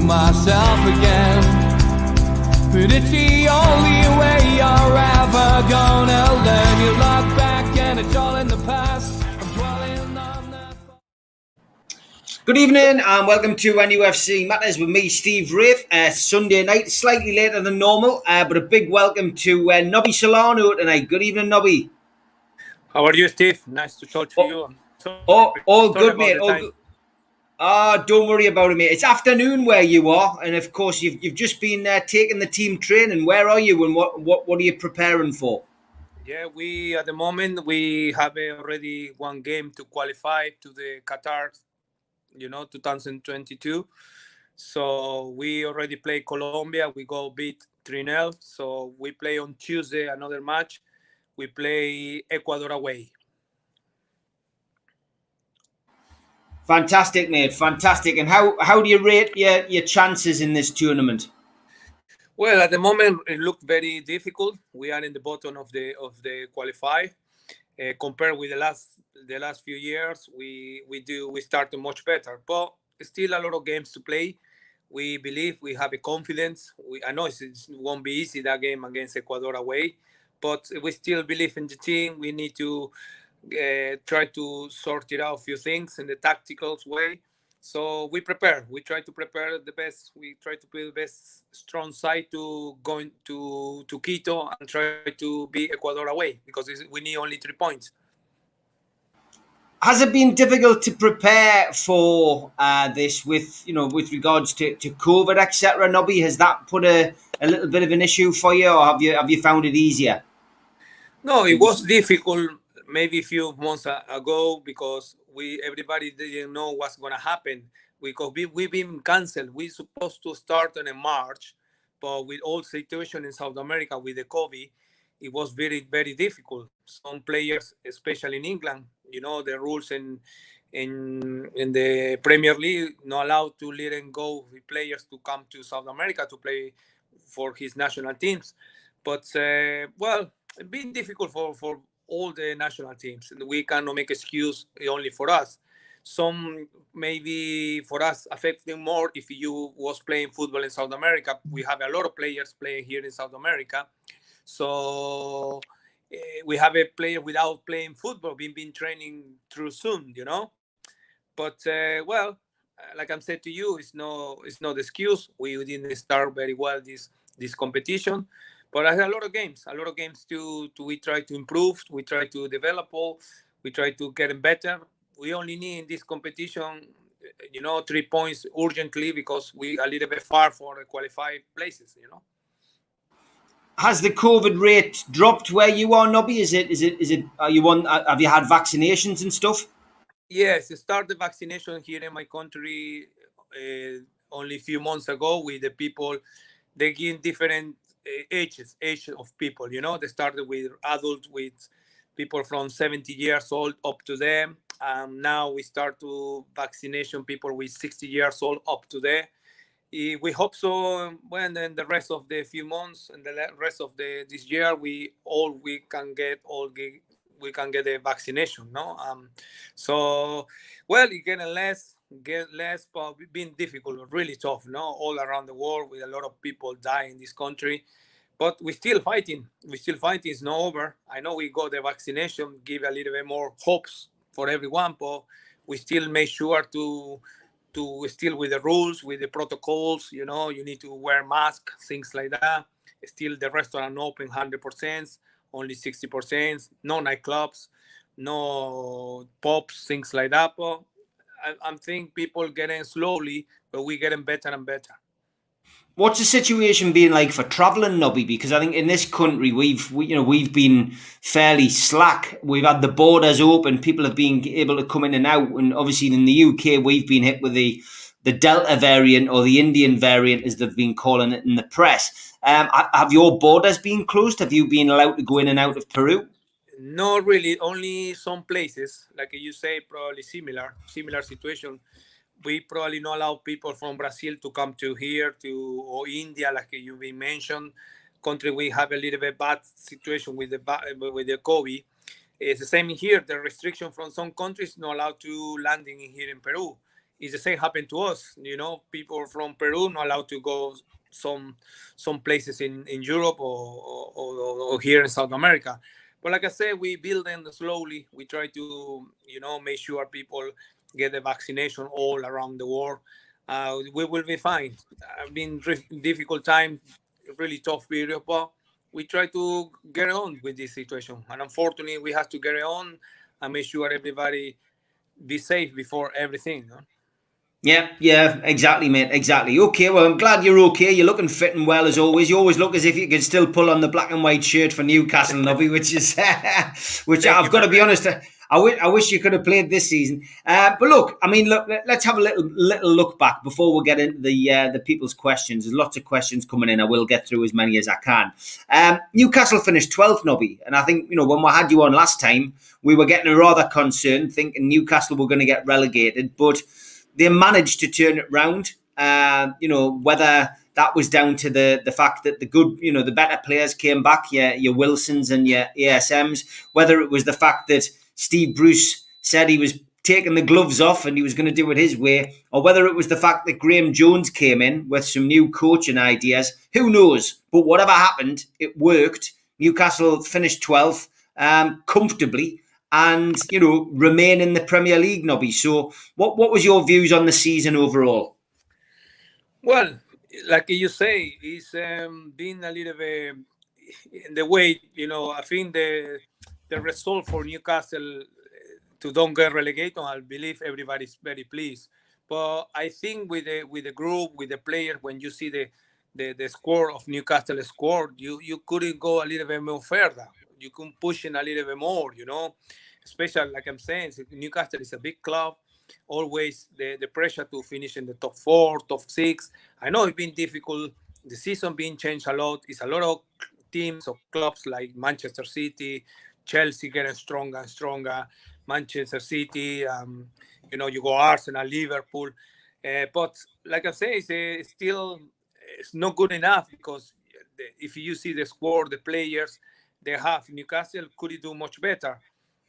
myself again. But it's the only way you're ever gonna learn. You look back and it's all in the past. I'm dwelling on that. Good evening and welcome to NUFC Matters with me, Steve Wraith. Sunday night, slightly later than normal, but a big welcome to Nobby Solano tonight. Good evening, Nobby. How are you, Steve? Nice to talk to you. All good, mate. All good. Don't worry about it, mate. It's afternoon where you are, and of course you've just been taking the team training. Where are you, and what are you preparing for? Yeah, at the moment we have already one game to qualify to the Qatar, 2022. So we already play Colombia. We go beat 3-0. So we play on Tuesday another match. We play Ecuador away. Fantastic, mate. Fantastic. And how do you rate your chances in this tournament? Well, at the moment it looked very difficult. We are in the bottom of the qualify. Compared with the last few years, we started much better. But still a lot of games to play. We believe we have a confidence. I know it won't be easy, that game against Ecuador away, but we still believe in the team. We need to try to sort it out a few things in the tactical way. So we prepare. We try to prepare the best. We try to build the best strong side to go into Quito and try to beat Ecuador away because we need only 3 points. Has it been difficult to prepare for this with regards to COVID, etc.? Nobby, has that put a little bit of an issue for you, or have you found it easier? No, it was difficult maybe a few months ago because everybody didn't know what's going to happen because we've been canceled. We're supposed to start in March, but with all situation in South America with the COVID, it was very, very difficult. Some players, especially in England, the rules in the Premier League not allowed to let and go with players to come to South America to play for his national teams. But it's been difficult for all the national teams. We cannot make excuse only for us. Some maybe for us affecting more if you was playing football in South America. We have a lot of players playing here in South America. So we have a player without playing football, been training through Zoom, But like I said to you, it's no excuse. We didn't start very well this competition. But I had a lot of games we try to improve, we try to develop, we try to get better. We only need in this competition, 3 points urgently because we are a little bit far for the qualified places, Has the COVID rate dropped where you are, Nobby? Is it? Are you on? Have you had vaccinations and stuff? Yes, started vaccination here in my country only a few months ago with the people. They give different age of people, They started with adults, with people from 70 years old up to them. Now we start to vaccination people with 60 years old up to there. We hope so when then the rest of the few months and the rest of this year we can get a vaccination, no? So it get less, but it's been difficult, really tough, all around the world with a lot of people dying in this country. But we're still fighting. It's not over. I know we got the vaccination, give a little bit more hopes for everyone, but we still make sure to still with the rules, with the protocols, you need to wear masks, things like that. Still the restaurant open 100%, only 60%, no nightclubs, no pubs, things like that. But I think people getting slowly, but we're getting better and better. What's the situation been like for travelling, Nobby? Because I think in this country we've been fairly slack. We've had the borders open, people have been able to come in and out, and obviously in the UK we've been hit with the Delta variant or the Indian variant, as they've been calling it in the press. Have your borders been closed? Have you been allowed to go in and out of Peru? Not really. Only some places, like you say, probably similar situation. We probably not allow people from Brazil to come to here or India, like you mentioned. Country we have a little bit bad situation with the COVID. It's the same here. The restriction from some countries not allowed to landing here in Peru. it's the same happened to us. People from Peru not allowed to go some places in Europe or here in South America. But like I said, we build them slowly. We try to make sure people get the vaccination all around the world. We will be fine. I've been difficult time, really tough period, but we try to get on with this situation. And unfortunately, we have to get on and make sure everybody be safe before everything. Yeah, exactly, mate. Exactly. Okay, well, I'm glad you're okay. You're looking fit and well as always. You always look as if you can still pull on the black and white shirt for Newcastle, Nobby, which is, which Thank I've you, got to my be friend. honest. I wish you could have played this season. But look, I mean, look, let's have a little look back before we get into the people's questions. There's lots of questions coming in. I will get through as many as I can. Newcastle finished 12th, Nobby, and I think when we had you on last time, we were getting rather concerned, thinking Newcastle were going to get relegated, but they managed to turn it round. Whether that was down to the fact that the good, the better players came back, your Wilsons and your ASMs, whether it was the fact that Steve Bruce said he was taking the gloves off and he was going to do it his way, or whether it was the fact that Graham Jones came in with some new coaching ideas, who knows? But whatever happened, it worked. Newcastle finished 12th comfortably, and remain in the Premier League, Nobby. So what was your views on the season overall? Well, like you say, it's been a little bit in the way, I think the result for Newcastle to don't get relegated, I believe everybody's very pleased. But I think with the group, with the players, when you see the score of Newcastle scored, you couldn't go a little bit more further. You can push in a little bit more, Especially like I'm saying, Newcastle is a big club. Always the pressure to finish in the top 4, top 6. I know it's been difficult. The season being changed a lot. It's a lot of teams or clubs like Manchester City, Chelsea getting stronger and stronger. Manchester City, you go Arsenal, Liverpool. But like I say, it's still it's not good enough because if you see the squad, the players they have, Newcastle could do much better.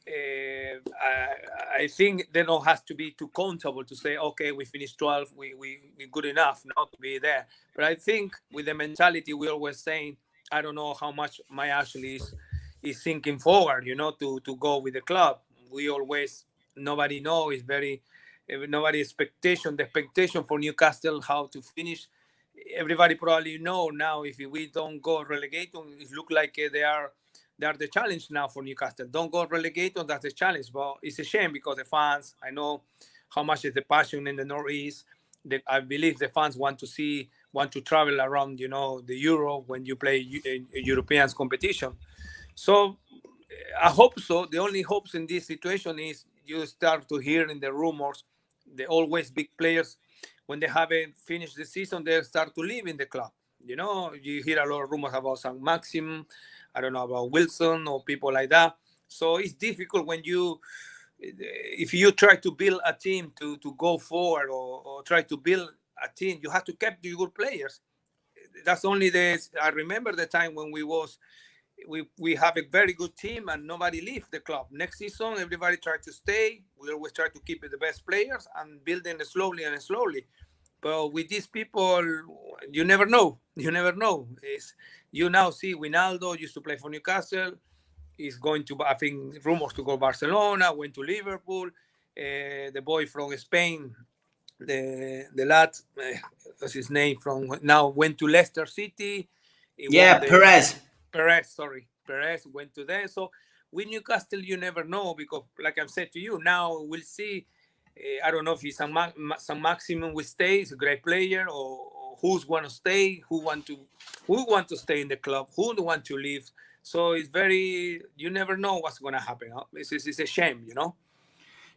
I think they don't have to be too comfortable to say, okay, we finished 12, we good enough not to be there. But I think with the mentality we always saying, I don't know how much my Ashley is thinking forward, to go with the club. We always nobody know is very nobody expectation. The expectation for Newcastle how to finish. Everybody probably know now if we don't go relegated, it look like they are the challenge now for Newcastle. Don't go relegated, that's the challenge. But it's a shame because the fans, I know how much is the passion in the Northeast. I believe the fans want to travel around, the Euro when you play European competition. So I hope so. The only hopes in this situation is you start to hear in the rumors, the always big players, when they haven't finished the season, they start to leave in the club. You hear a lot of rumors about St. Maxim, I don't know, about Wilson or people like that. So it's difficult when if you try to build a team to go forward or try to build a team, you have to keep the good players. That's only I remember the time when we have a very good team and nobody leave the club. Next season, everybody try to stay. We always try to keep the best players and build them slowly and slowly. But with these people, you never know. You never know. You now see Wijnaldum used to play for Newcastle. He's going to, I think, rumors to go Barcelona, went to Liverpool. The boy from Spain, the lad, what's his name, from now went to Leicester City. Perez. Perez went to there. So with Newcastle, you never know because, like I said to you, now we'll see. I don't know if he's some maximum will stay. He's a great player, or who's want to stay, who want to stay in the club, who want to leave. So it's you never know what's going to happen. Huh? It's a shame,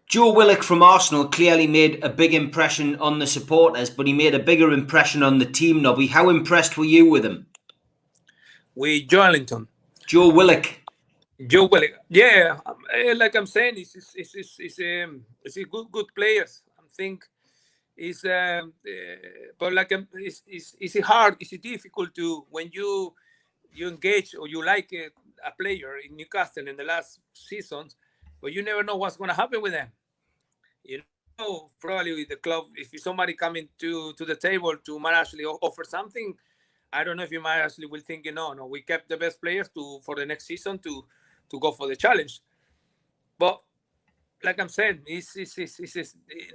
Joe Willock from Arsenal clearly made a big impression on the supporters, but he made a bigger impression on the team, Nobby. How impressed were you with him? With Joelinton. Joe Willock. Joe Willock. Yeah, like I'm saying, it's a good players. I think it's but like it's hard, it's difficult to when you engage or you like a player in Newcastle in the last seasons, but you never know what's going to happen with them. probably with the club, if somebody coming to the table to might actually offer something, I don't know if you might actually will think, no, we kept the best players for the next season to go for the challenge. But like I'm saying, it's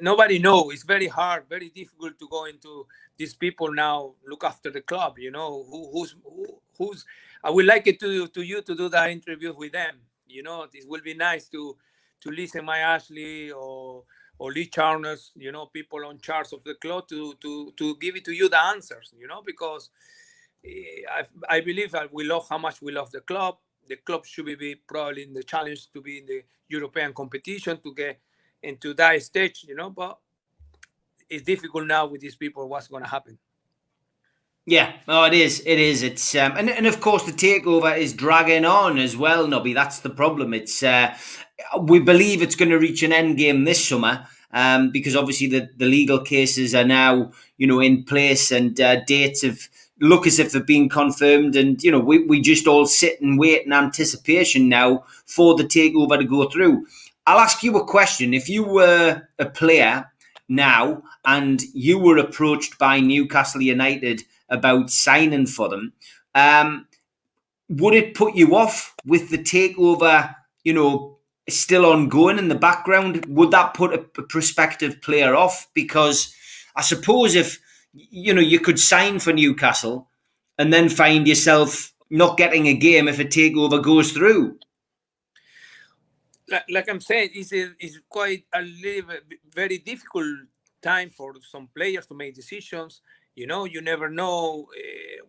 nobody knows. It's very hard, very difficult to go into these people now look after the club. Who's. I would like it to you to do that interview with them. It will be nice to listen my Ashley or Lee Charners, people on charge of the club to give it to you the answers. Because I believe that we love how much we love the club. The club should be probably in the challenge to be in the European competition to get into that stage, but it's difficult now with these people. What's going to happen? Yeah, it is. It's and of course the takeover is dragging on as well, Nobby. That's the problem. It's we believe it's going to reach an end game this summer, because obviously the legal cases are now in place, and dates have look as if they've been confirmed, and we just all sit and wait in anticipation now for the takeover to go through. I'll ask you a question. If you were a player now and you were approached by Newcastle United about signing for them, would it put you off with the takeover still ongoing in the background? Would that put a prospective player off? Because I suppose if you could sign for Newcastle and then find yourself not getting a game if a takeover goes through. Like I'm saying, it's quite a little very difficult time for some players to make decisions. You never know.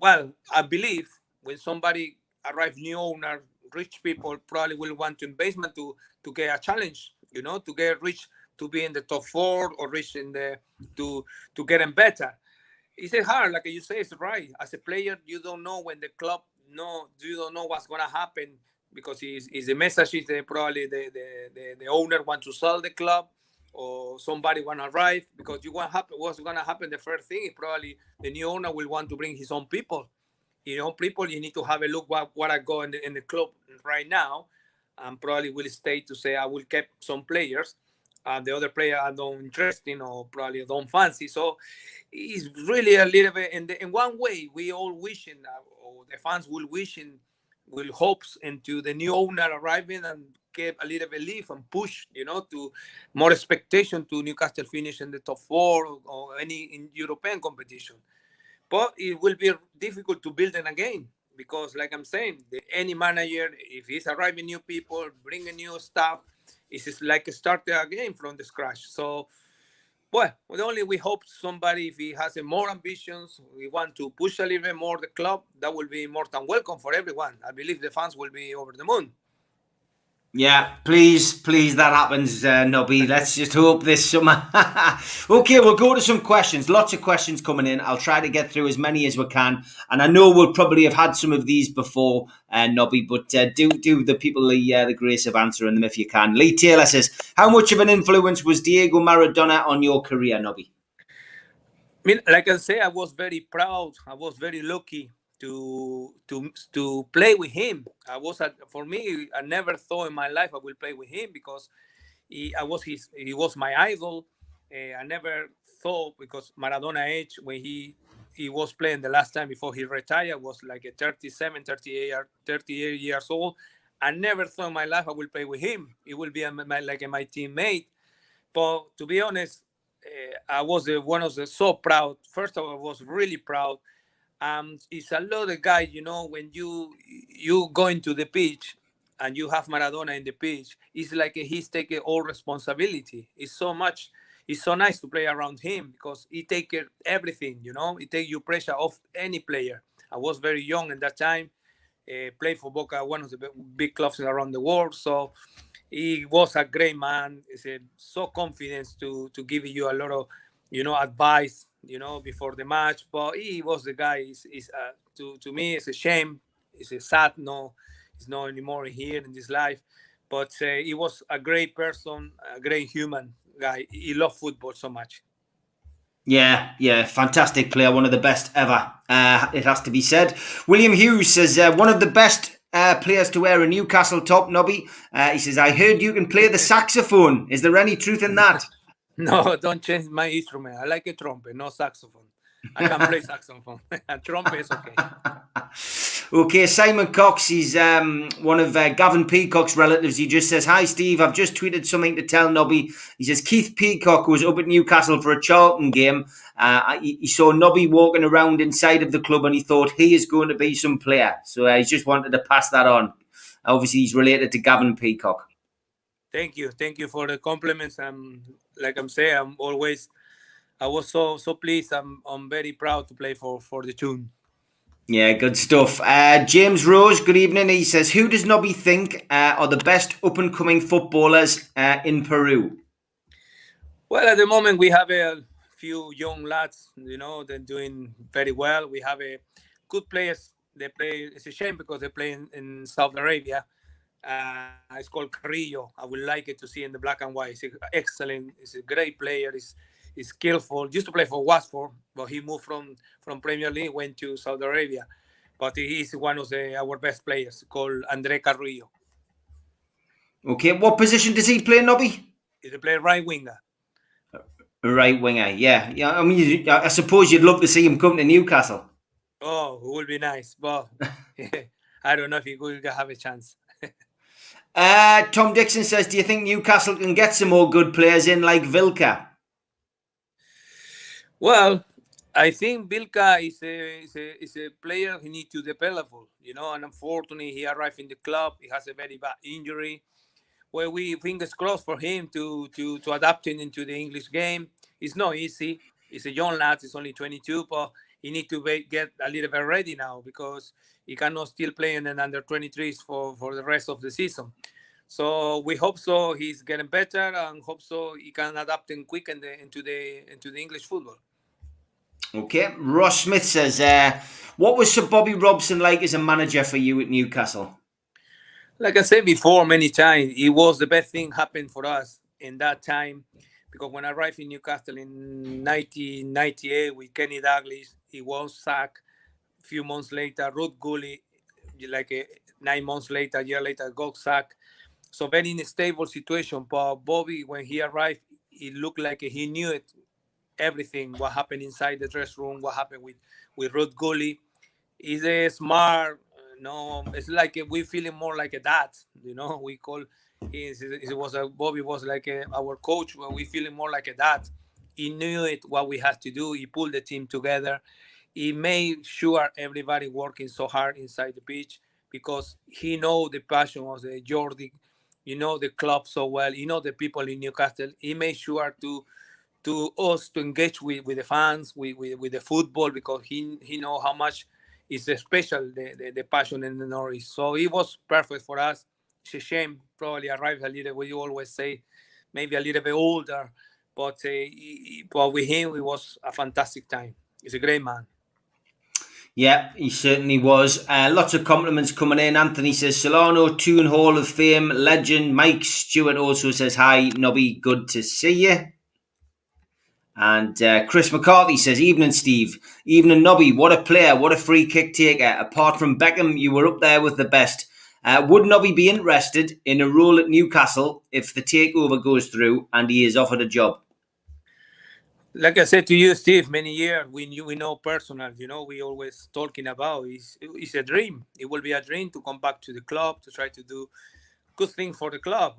Well, I believe when somebody arrives, new owner, rich people probably will want to investment to get a challenge. To get rich, to be in the top 4 or reach in the to get them better. It's hard, like you say, it's right. As a player, you don't know when the club you don't know what's gonna happen, because is the message is probably the owner want to sell the club, or somebody want to arrive, because what's gonna happen. The first thing is probably the new owner will want to bring his own people. You need to have a look what I go in the club right now, and probably will stay to say I will keep some players. The other player I don't interesting or probably don't fancy. So it's really a little bit in one way we all wishing, or the fans will hopes into the new owner arriving and give a little belief and push, to more expectation to Newcastle finish in the top 4 or any in European competition. But it will be difficult to build it again, because like I'm saying, any manager, if he's arriving new people, bringing new staff, it's just like starting again from the scratch. So, we hope somebody, if he has more ambitions, we want to push a little bit more the club, that will be more than welcome for everyone. I believe the fans will be over the moon. Yeah, please, that happens, Nobby. Let's just hope this summer. Okay, we'll go to some questions. Lots of questions coming in. I'll try to get through as many as we can. And I know we'll probably have had some of these before, Nobby, but do the people the grace of answering them if you can. Lee Taylor says, how much of an influence was Diego Maradona on your career, Nobby? I mean, like I say, I was very proud. I was very lucky to play with him. For me, I never thought in my life I will play with him, because he was my idol. I never thought, because Maradona age when he was playing the last time before he retired was like a 38 years old. I never thought in my life I will play with him. It will be like my teammate. But to be honest, I was so proud. First of all, I was really proud. It's a lot of guys, when you go into the pitch and you have Maradona in the pitch, it's like he's taking all responsibility. It's so nice to play around him, because he take everything, he take you pressure off any player. I was very young at that time, played for Boca, one of the big clubs around the world. So he was a great man. He's so confident to give you a lot of, advice, before the match. But he was the guy. To me, it's a shame. It's a sad. He's not anymore here in this life. But he was a great person, a great human guy. He loved football so much. Yeah, fantastic player, one of the best ever. It has to be said. William Hughes says, one of the best players to wear a Newcastle top, Nobby. He says, I heard you can play the saxophone. Is there any truth in that? No, don't change my instrument. I like a trumpet, no saxophone. I can play saxophone. A trumpet is okay. Okay, Simon Cox, he's one of Gavin Peacock's relatives. He just says, "Hi Steve, I've just tweeted something to tell Nobby." He says Keith Peacock was up at Newcastle for a Charlton game. He saw Nobby walking around inside of the club and he thought he is going to be some player. So he just wanted to pass that on. Obviously, he's related to Gavin Peacock. Thank you for the compliments. Like I'm saying, I was so pleased. I'm very proud to play for the tune. Yeah, good stuff. James Rose, good evening. He says, who does Nobby think are the best up-and-coming footballers in Peru? Well, at the moment, we have a few young lads, they're doing very well. We have a good players. They play, it's a shame because they play in Saudi Arabia. It's called Carrillo. I would like it to see in the black and white. He's excellent. He's a great player. He's skillful. Used to play for Watford, but he moved from Premier League, went to Saudi Arabia. But he is one of our best players, called Andre Carrillo. Okay, what position does he play, Nobby? He's a player right winger. Right winger, yeah. I mean, I suppose you'd love to see him come to Newcastle. Oh, it would be nice, but I don't know if he will have a chance. Tom Dixon says, do you think Newcastle can get some more good players in like Vilca? Well, I think Vilca is a player who needs to develop, and unfortunately he arrived in the club. He has a very bad injury. Well, we fingers crossed for him to adapt into the English game. It's not easy. He's a young lad. He's only 22, but he needs to get a little bit ready now because he cannot still play in an under 23s for the rest of the season. So we hope so. He's getting better and hope so he can adapt and quick into the English football. Okay. Ross Smith says, what was Sir Bobby Robson like as a manager for you at Newcastle? Like I said before many times, it was the best thing happened for us in that time. Because when I arrived in Newcastle in 1998 with Kenny Douglas, he was sacked. A few months later, Ruth Gully, 9 months later, a year later, got sacked. So very unstable situation. But Bobby, when he arrived, it looked like he knew it, everything, what happened inside the dressing room, what happened with Ruth Gully. He's a smart, it's like we feeling more like a dad, we call Bobby was like our coach, but we feeling more like a dad. He knew it, what we had to do. He pulled the team together. He made sure everybody working so hard inside the pitch because he know the passion of the Jordi, the club so well, the people in Newcastle. He made sure to engage with the fans, with the football, because he know how much is special the passion in the North. So it was perfect for us. It's a shame probably arrived a little, we always say, maybe a little bit older, but with him it was a fantastic time. He's a great man. Yeah, he certainly was. Lots of compliments coming in. Anthony says, Solano, Toon Hall of Fame, legend. Mike Stewart also says, hi, Nobby, good to see you. And Chris McCarthy says, evening, Steve. Evening, Nobby. What a player. What a free kick taker. Apart from Beckham, you were up there with the best. Would Nobby be interested in a role at Newcastle if the takeover goes through and he is offered a job? Like I said to you, Steve, many years, we know personal, we always talking about. It's a dream. It will be a dream to come back to the club, to try to do good thing for the club.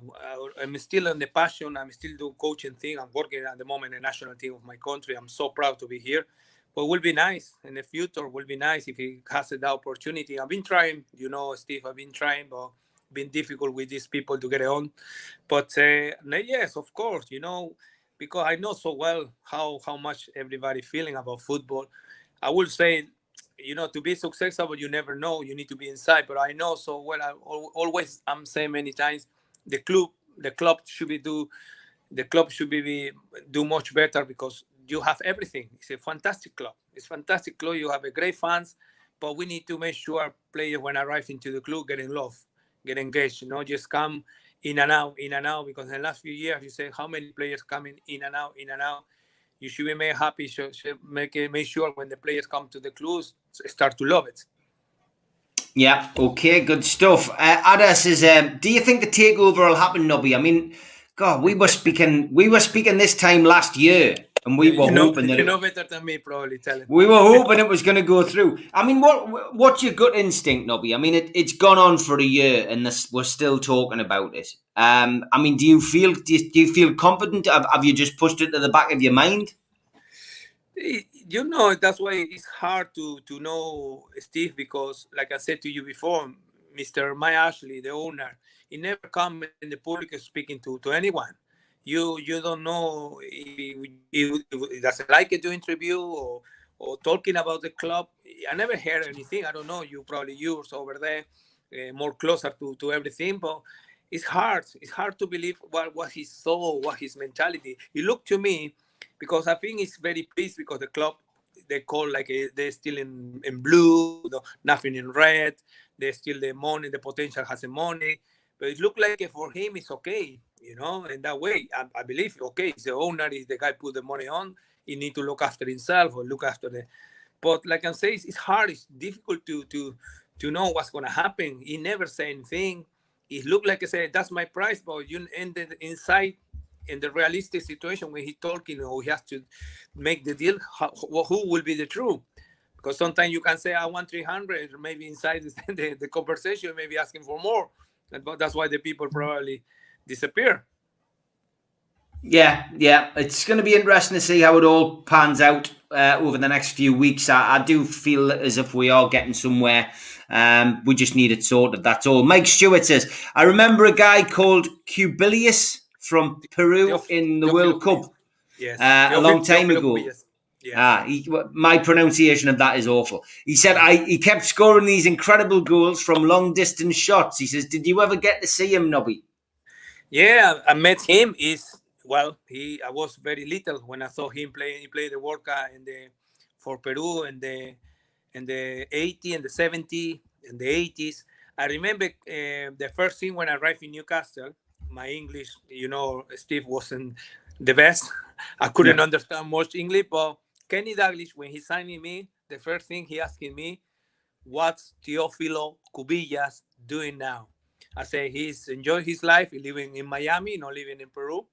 I'm still on the passion. I'm still doing coaching thing. I'm working at the moment in the national team of my country. I'm so proud to be here. But it will be nice in the future. It will be nice if he has the opportunity. I've been trying, Steve, I've been trying, but been difficult with these people to get on. But yes, of course, because I know so well how much everybody feeling about football. I will say, to be successful, you never know. You need to be inside. But I know so well. I'm saying many times, the club should do much better because you have everything. It's a fantastic club. It's a fantastic club. You have a great fans, but we need to make sure players when arrive into the club get in love, get engaged. Just come in and out, because in the last few years, you say how many players coming in and out. You should be made happy. Make sure when the players come to the clubs, start to love it. Yeah, okay, good stuff. Ada says, do you think the takeover will happen, Nobby? I mean, God, we were speaking this time last year, and we were hoping that you know better than me, probably. Tell him. we were hoping it was going to go through. I mean, what's your gut instinct, Nobby? I mean, it's gone on for a year, and we're still talking about it. I mean, do you feel confident? Have you just pushed it to the back of your mind? You know, that's why it's hard to know Steve, because, like I said to you before, Mr. Mike Ashley, the owner, he never come in the public speaking to anyone. You don't know if he doesn't like it to interview or talking about the club. I never heard anything. I don't know. You probably yours over there, more closer to everything, but it's hard. It's hard to believe what he saw, what his mentality. He looked to me, because I think he's very pleased because the club, they call like they're still in blue, nothing in red. They still the money, the potential has the money, but it looked like for him it's okay, you know. In that way, I believe okay, it's the owner, is the guy put the money on. He need to look after himself or look after the. But like I say, it's hard. It's difficult to know what's gonna happen. He never say anything. It looked like I said that's my price, but you ended inside. In the realistic situation when he's talking or he has to make the deal, who will be the true? Because sometimes you can say, I want 300, maybe inside the conversation, maybe asking for more. But that's why the people probably disappear. Yeah. It's going to be interesting to see how it all pans out over the next few weeks. I do feel as if we are getting somewhere. We just need it sorted, that's all. Mike Stewart says, I remember a guy called Cubilius from Peru in the World Cup a long time ago. Yes. My pronunciation of that is awful. He said he kept scoring these incredible goals from long distance shots. He says, did you ever get to see him, Nobby? Yeah, I met him. I was very little when I saw him play. He played the World Cup for Peru in the 80s and the 70s and the 80s. I remember the first thing when I arrived in Newcastle. My English, Steve wasn't the best. I couldn't understand much English, but Kenny Dalglish, when he signed me, the first thing he asking me, what's Teófilo Cubillas doing now? I say he's enjoying his life, he's living in Miami, not living in Peru,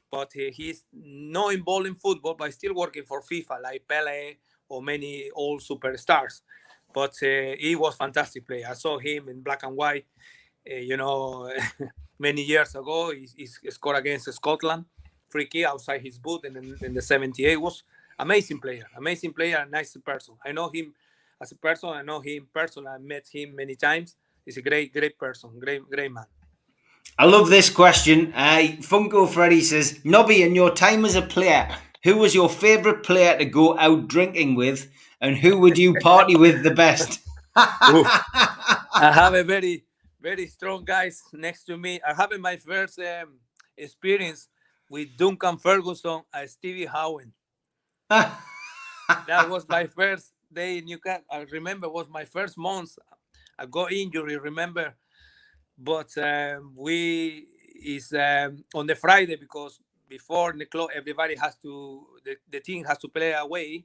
but he's not involved in football, but still working for FIFA, like Pele or many old superstars. But he was fantastic player. I saw him in black and white, many years ago. He scored against Scotland, free kick outside his boot in the 78. Was amazing player, and nice person. I know him as a person. I know him personally. I met him many times. He's a great person, great man. I love this question. Funko Freddy says, Nobby, in your time as a player, who was your favourite player to go out drinking with, and who would you party with the best? I have a very, very strong guys next to me. I have my first experience with Duncan Ferguson and Stevie Howen. That was my first day in Newcastle. I remember it was my first month. I got injury, remember. But on the Friday, because before the club, everybody has to, the team has to play away.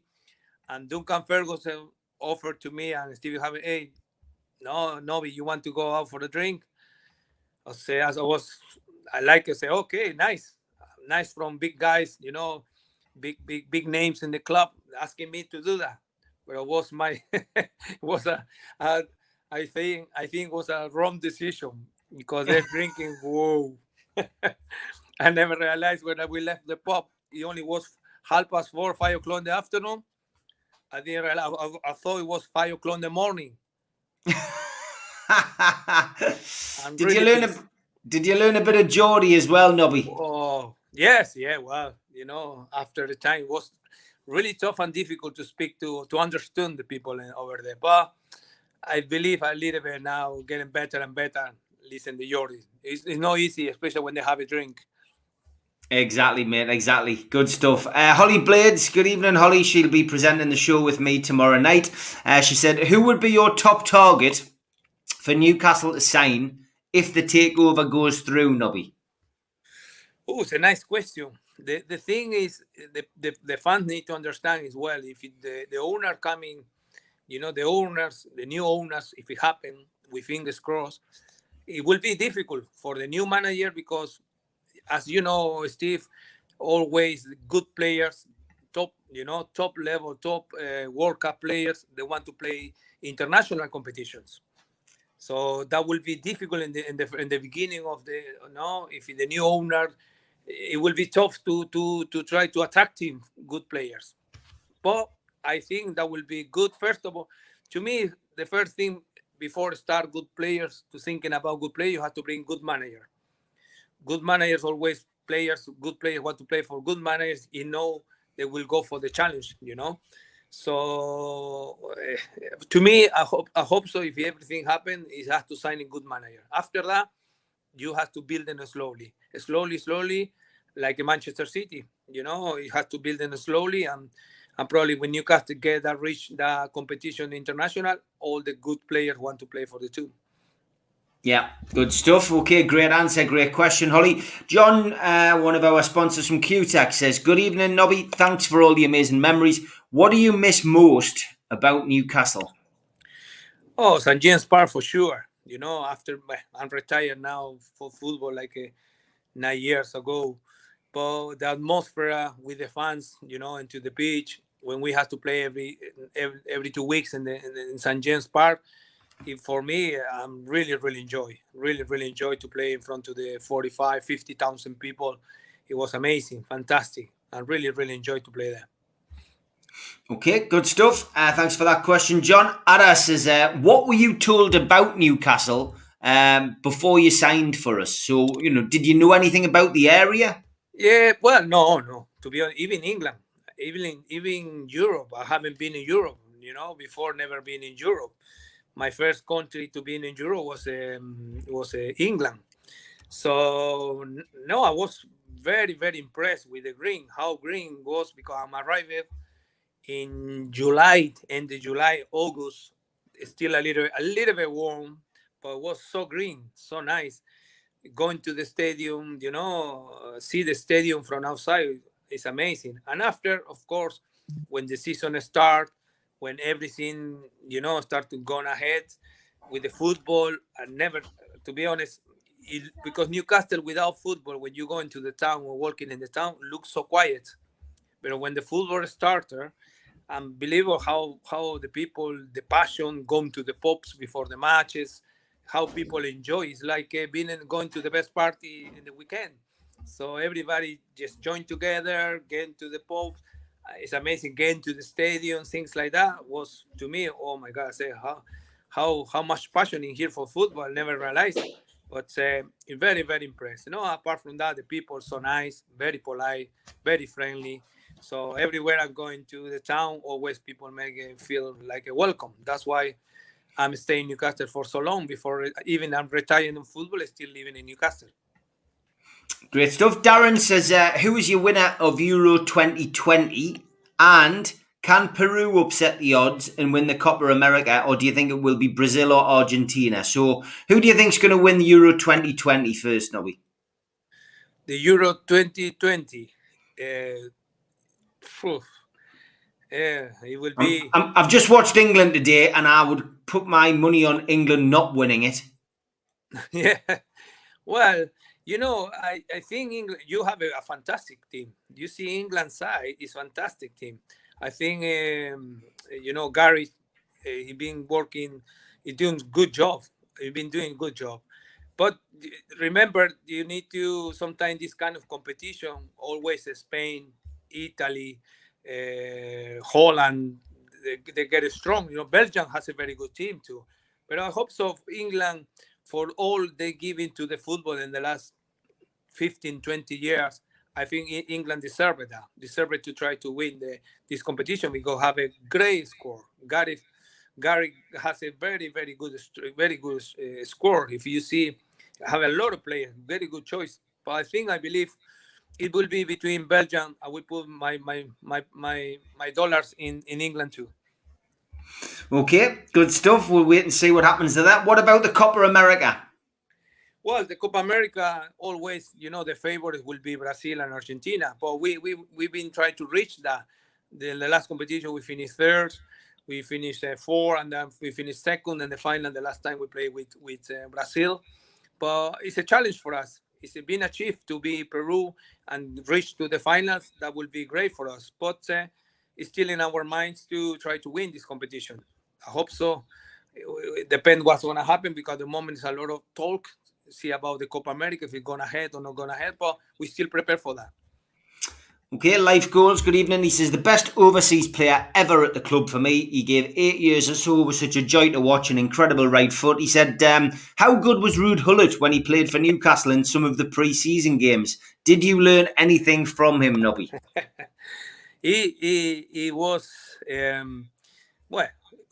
And Duncan Ferguson offered to me and Stevie Howen, hey, no, Nobby, you want to go out for a drink? I say, I like to say, okay, nice from big guys, big names in the club asking me to do that. But it was I think it was a wrong decision because they're drinking. Whoa! I never realized when we left the pub, it only was 4:30, 5 o'clock in the afternoon. I didn't realize. I thought it was 5 o'clock in the morning. Did you learn a bit of Geordie as well, Nobby? Oh yes, yeah. Well, after the time, it was really tough and difficult to speak to understand the people over there. But I believe a little bit now, getting better and better. Listen to Geordie. It's not easy, especially when they have a drink. Exactly, mate. Exactly. Good stuff. Holly Blades, good evening, Holly. She'll be presenting the show with me tomorrow night. She said, who would be your top target for Newcastle to sign if the takeover goes through, Nobby? Oh, it's a nice question. The thing is, the fans need to understand as well, if the owner coming, the new owners, if it happens, with fingers crossed, it will be difficult for the new manager because as you know, Steve, always good players, top level, top World Cup players. They want to play international competitions. So that will be difficult in the beginning of the if the new owner, it will be tough to try to attract him good players. But I think that will be good. First of all, to me, the first thing before start good players to thinking about good players, you have to bring good manager. Good managers always good players want to play for good managers. They will go for the challenge. So to me, I hope so. If everything happens, it has to sign a good manager. After that, you have to build them slowly, like a Manchester City. You have to build them slowly, and probably when Newcastle get that reach that competition international, all the good players want to play for the team. Yeah, good stuff. Okay, great answer, great question, Holly. John, one of our sponsors from QTech, says, "Good evening, Nobby. Thanks for all the amazing memories. What do you miss most about Newcastle?" Oh, St. James Park for sure. After I'm retired now for football, like 9 years ago. But the atmosphere with the fans, into the pitch when we have to play every 2 weeks in St. James Park. For me, I'm really enjoy to play in front of the 45, 50,000 people. It was amazing, fantastic. I really enjoyed to play there. Okay, good stuff. Thanks for that question, John. Ada says, "What were you told about Newcastle before you signed for us? So, did you know anything about the area?" Yeah, well, no. To be honest, even England, even Europe. I haven't been in Europe, before. Never been in Europe. My first country to be in Europe was England. So no, I was very impressed with the green. How green was, because I'm arrived in July, end of July, August. It's still a little bit warm, but it was so green, so nice. Going to the stadium, see the stadium from outside is amazing. And after, of course, when the season starts, when everything, start to go ahead with the football, and never, to be honest, because Newcastle without football, when you go into the town or walking in the town, looks so quiet. But when the football started, unbelievable how the people, the passion, going to the pubs before the matches, how people enjoy. It's like going to the best party in the weekend. So everybody just join together, get to the pubs. It's amazing. Getting to the stadium, things like that was, to me, oh my God, I say how much passion in here for football. I never realized it. But very impressed. Apart from that, the people are so nice, very polite, very friendly. So everywhere I'm going to the town, always people make it feel like a welcome. That's why I'm staying in Newcastle for so long. Before even I'm retiring in football, I'm still living in Newcastle. Great stuff. Darren says, "Who is your winner of Euro 2020? And can Peru upset the odds and win the Copa America, or do you think it will be Brazil or Argentina?" So who do you think is going to win the Euro 2020 first, Nobby? The Euro 2020. It will be. I've just watched England today, and I would put my money on England not winning it. Yeah. Well, I think England, you have a fantastic team. You see England's side is fantastic team. I think, Gary, he's been working, he's doing good job. He's been doing good job. But remember, you need to, sometimes this kind of competition, always Spain, Italy, Holland, they get strong. Belgium has a very good team too. But I hope so, England, for all they give into the football in the last 15, 20 years, I think England deserved to try to win this competition, because have a great score. Gary has a very good score. If you see, have a lot of players, very good choice. But I believe it will be between Belgium. I will put my dollars in England too. Okay, good stuff. We'll wait and see what happens to that. What about the Copa America? Well, the Copa America, always, the favorites will be Brazil and Argentina. But we've been trying to reach that. The last competition, we finished third. We finished fourth, and then we finished second. And the final, the last time we played with Brazil. But it's a challenge for us. it's been achieved to be Peru and reach to the finals. That will be great for us. But it's still in our minds to try to win this competition. I hope so. It depends what's going to happen, because at the moment it's a lot of talk. See about the Copa America, if it's going to head or not going to head, but we still prepare for that. Okay, Life Goals, good evening. He says, the best overseas player ever at the club for me. He gave 8 years or so. It was such a joy to watch, an incredible right foot. He said, how good was Ruud Gullit when he played for Newcastle in some of the pre-season games? Did you learn anything from him, Nobby? he was, well,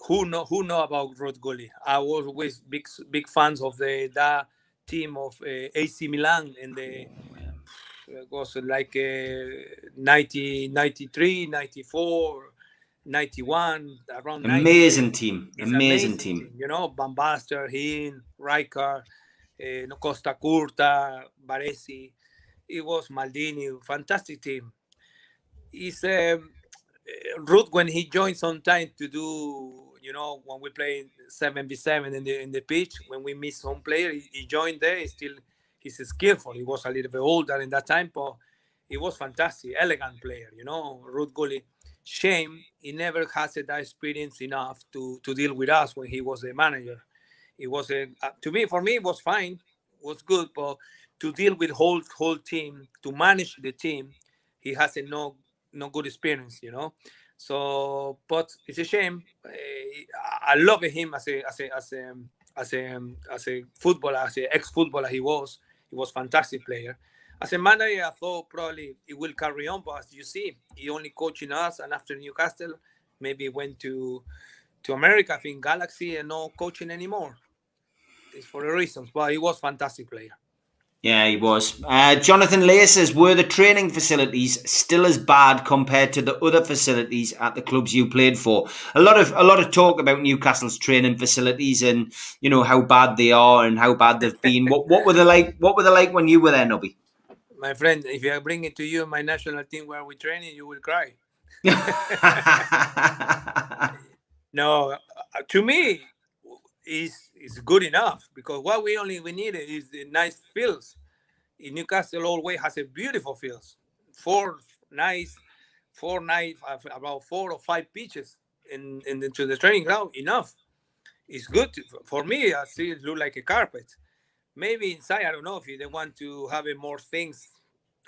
who know about Ruud Gullit? I was always big fans of that team of AC Milan in the... It was like 93, 94, 91, around 90. Amazing team. You know, Van Basten, Hinn, Rijkaard, Costa Curta, Baresi. It was Maldini, fantastic team. He's Ruud, when he joined sometime to do, you know, when we play 7v7 in the pitch, when we miss some player, he joined there. He's skillful. He was a little bit older in that time, but he was fantastic, elegant player, you know, Ruud Gullit. Shame he never has that experience enough to deal with us when he was the manager. It was for me, it was fine, it was good, but to deal with whole team, to manage the team, he has no good experience, you know. So, but it's a shame. I love him as a footballer, as an ex-footballer he was. He was a fantastic player. As a manager, I thought probably he will carry on, but as you see, he only coaching us, and after Newcastle, maybe went to America, I think Galaxy, and no coaching anymore. It's for the reasons, but he was a fantastic player. Yeah, he was. Jonathan Lay says, were the training facilities still as bad compared to the other facilities at the clubs you played for? A lot of talk about Newcastle's training facilities and, you know, how bad they are and how bad they've been. What were they like? What were they like when you were there, Nobby? My friend, if I bring it to you, my national team where we training, you will cry. No, to me, it's good enough, because what we need is the nice fields. In Newcastle always has a beautiful fields. Four nice, about 4 or 5 pitches into the training ground. Enough. It's good for me. I see it look like a carpet. Maybe inside, I don't know if they want to have more things.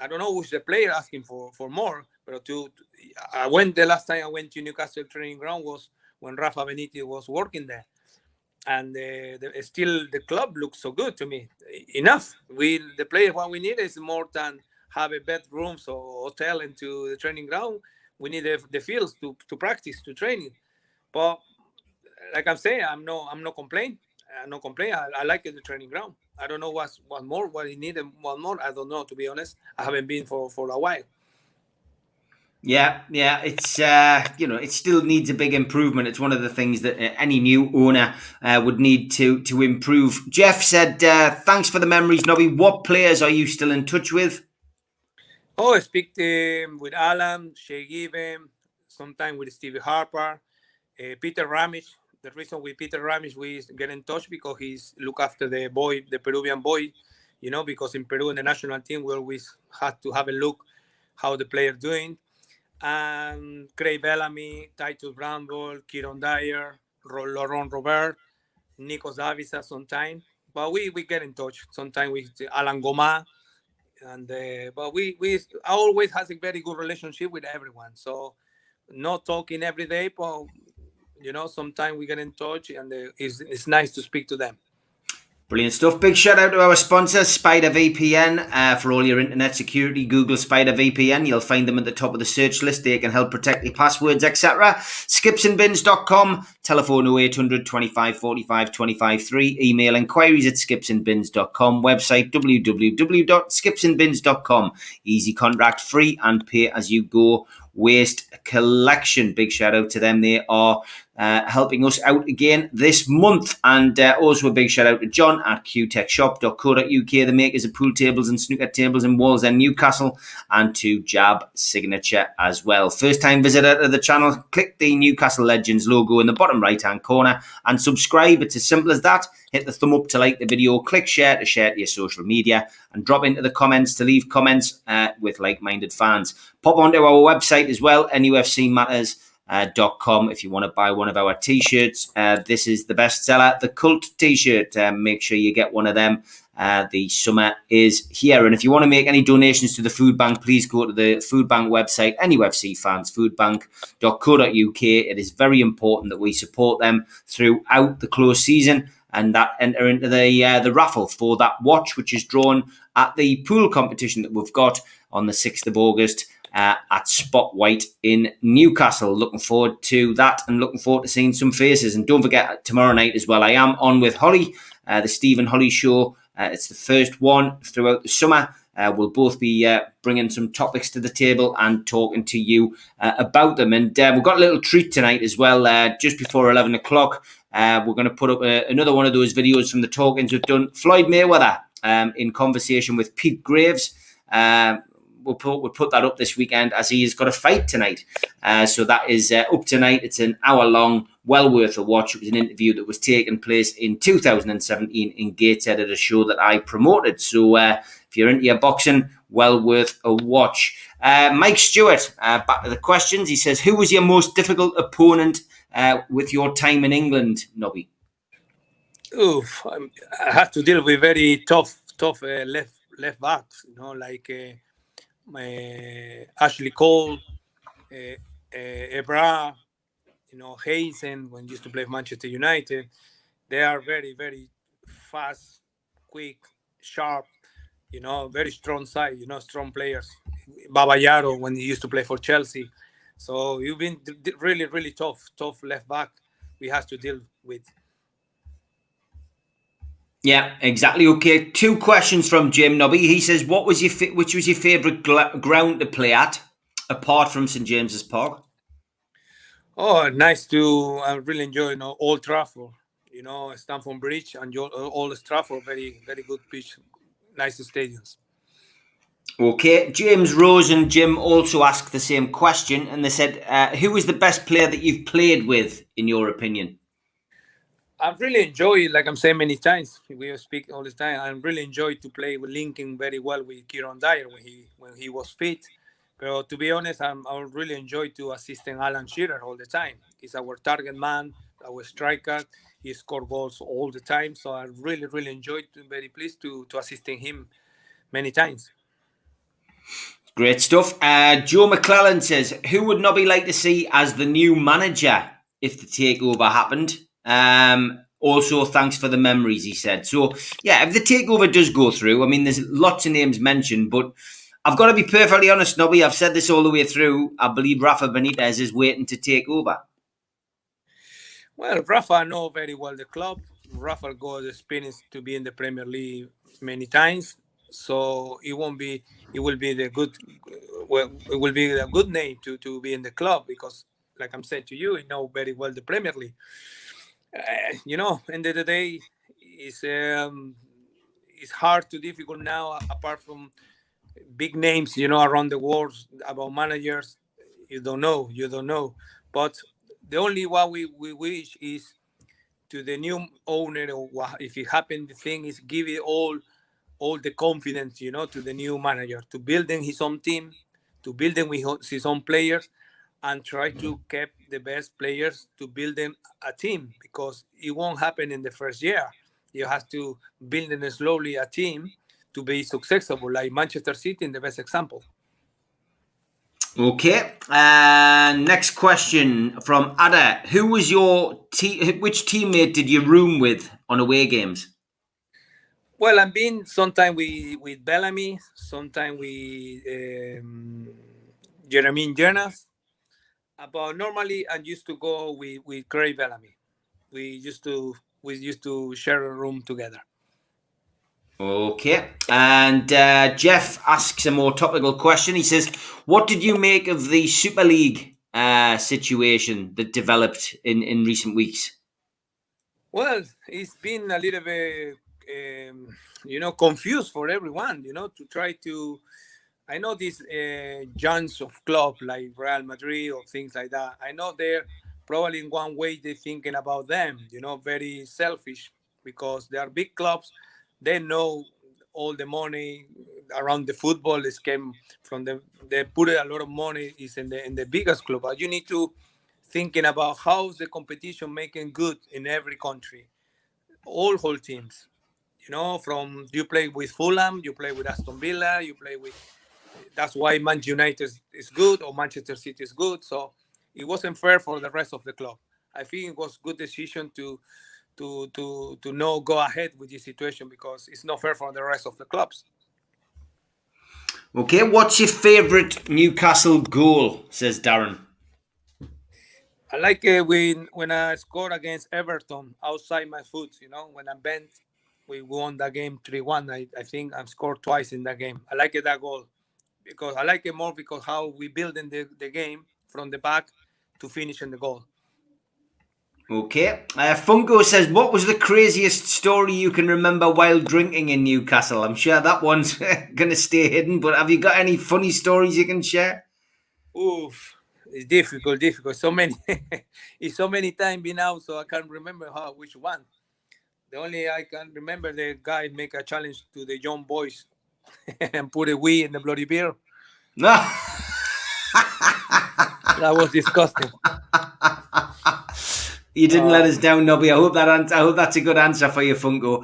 I don't know who's the player asking for more. But the last time I went to Newcastle training ground was when Rafa Benitez was working there. And still the club looks so good to me. Enough. The players, what we need is more than have a bedrooms or hotel into the training ground. We need the fields to practice, to training. But like I'm saying, I'm not complaining. I like the training ground. I don't know what he needed one more. I don't know, to be honest. I haven't been for a while. Yeah, it's it still needs a big improvement. It's one of the things that any new owner would need to improve. Jeff said, thanks for the memories, Nobby. What players are you still in touch with? I speak with Alan, Shea Given, sometimes with Stevie Harper, Peter Ramage. The reason with Peter Ramage we get in touch because he's look after the Peruvian boy, you know, because in Peru in the national team we always had to have a look how the player doing. And Craig Bellamy, Titus Bramble, Kieron Dyer, Laurent Robert, Nikos Davisa sometimes. But we get in touch sometimes with Alan Goma. And but I always has a very good relationship with everyone. So not talking every day, but you know, sometimes we get in touch and it's nice to speak to them. Brilliant stuff. Big shout out to our sponsor, Spider VPN. For all your internet security, Google Spider VPN. You'll find them at the top of the search list. They can help protect your passwords, etc. Skipsandbins.com. Telephone 0800 25 45 25 3. Email inquiries at skipsandbins.com. Website www.skipsandbins.com. Easy contract, free and pay as you go waste collection. Big shout out to them. They are helping us out again this month. And also a big shout out to John at qtechshop.co.uk, the makers of pool tables and snooker tables in Walls and Newcastle, and to Jab Signature as well. First time visitor to the channel, click the Newcastle Legends logo in the bottom right hand corner and subscribe. It's as simple as that. Hit the thumb up to like the video, click share to share to your social media, and drop into the comments to leave comments with like-minded fans. Pop onto our website as well, NUFCmatters.com, if you want to buy one of our t-shirts. This is the bestseller, the Cult t-shirt. Make sure you get one of them. The summer is here. And if you want to make any donations to the food bank, please go to the food bank website, NUFC fans, foodbank.co.uk. It is very important that we support them throughout the close season, and that enter into the raffle for that watch, which is drawn at the pool competition that we've got on the 6th of August at Spot White in Newcastle. Looking forward to that and looking forward to seeing some faces. And don't forget, tomorrow night as well, I am on with Holly, the Stephen Holly Show. It's the first one throughout the summer. We'll both be bringing some topics to the table and talking to you about them. And we've got a little treat tonight as well, just before 11 o'clock. We're going to put up another one of those videos from the talkings we've done. Floyd Mayweather in conversation with Pete Graves. We'll put that up this weekend as he has got a fight tonight. So that is up tonight. It's an hour long, well worth a watch. It was an interview that was taking place in 2017 in Gateshead at a show that I promoted. So if you're into your boxing, well worth a watch. Mike Stewart, back to the questions. He says, who was your most difficult opponent with your time in England, Nobby? Oof, I had to deal with very tough left backs, like Ashley Cole, Ebra, Hazen, when used to play Manchester United. They are very, very fast, quick, sharp, very strong side, strong players. Babayaro, when he used to play for Chelsea. So you've been really, really tough left back we have to deal with. Yeah, exactly. Okay, 2 questions from Jim Nobby. He says, which was your favourite ground to play at, apart from St James's Park? Oh, nice I really enjoy, Old Trafford, Stamford Bridge and Old Trafford, very, very good pitch, nice stadiums. Okay, James Rose and Jim also asked the same question, and they said, who was the best player that you've played with, in your opinion? I really enjoy, like I'm saying many times, we speak all the time, I really enjoy to play with linking very well with Kieran Dyer when he was fit. But to be honest, I really enjoy to assisting Alan Shearer all the time. He's our target man, our striker. He scores goals all the time. So I really, really enjoyed, very pleased to assisting him many times. Great stuff. Joe McClellan says, who would Nobby like to see as the new manager if the takeover happened? Also, thanks for the memories, he said. So, yeah, if the takeover does go through, I mean, there's lots of names mentioned, but I've got to be perfectly honest, Nobby. I've said this all the way through. I believe Rafa Benitez is waiting to take over. Well, Rafa know very well the club. Rafa got the experience to be in the Premier League many times. So it will be a good name to be in the club because, like I'm saying to you, he know very well the Premier League. End of the day, it's hard to difficult now. Apart from big names, around the world about managers, you don't know. But the only what we wish is to the new owner, or if it happened, the thing is give it all the confidence, to the new manager, to building his own team, to building with his own players, and try to keep the best players to build them a team, because it won't happen in the first year. You have to build them slowly a team to be successful, like Manchester City in the best example. Okay. Next question from Ada. Who was which teammate did you room with on away games? Well, I've been sometimes with Bellamy, sometimes with Jeremy Jonas. But normally I used to go with Craig Bellamy. We used to share a room together. Okay. And Jeff asks a more topical question. He says, what did you make of the Super League situation that developed in recent weeks? Well, it's been a little bit, confused for everyone, to try to. I know these giants of club like Real Madrid or things like that. I know they're probably in one way they're thinking about them, very selfish because they are big clubs. They know all the money around the football is came from them. They put a lot of money is in the biggest club. But you need to thinking about how's the competition making good in every country, all whole teams. From you play with Fulham, you play with Aston Villa, you play with. That's why Manchester United is good or Manchester City is good. So it wasn't fair for the rest of the club. I think it was good decision to no go ahead with this situation because it's not fair for the rest of the clubs. Okay, what's your favourite Newcastle goal? Says Darren. I like when I scored against Everton outside my foot. When I bent, we won the game 3-1. I think I've scored twice in that game. I like that goal because I like it more because how we build in the game from the back to finish in the goal. Okay. Funko says, what was the craziest story you can remember while drinking in Newcastle? I'm sure that one's going to stay hidden, but have you got any funny stories you can share? Oof. It's difficult. So many, it's so many times been out, so I can't remember which one. The only I can remember the guy make a challenge to the young boys and put a wee in the bloody beer. That was disgusting. You didn't let us down, Nobby. I hope that's a good answer for you, Funko.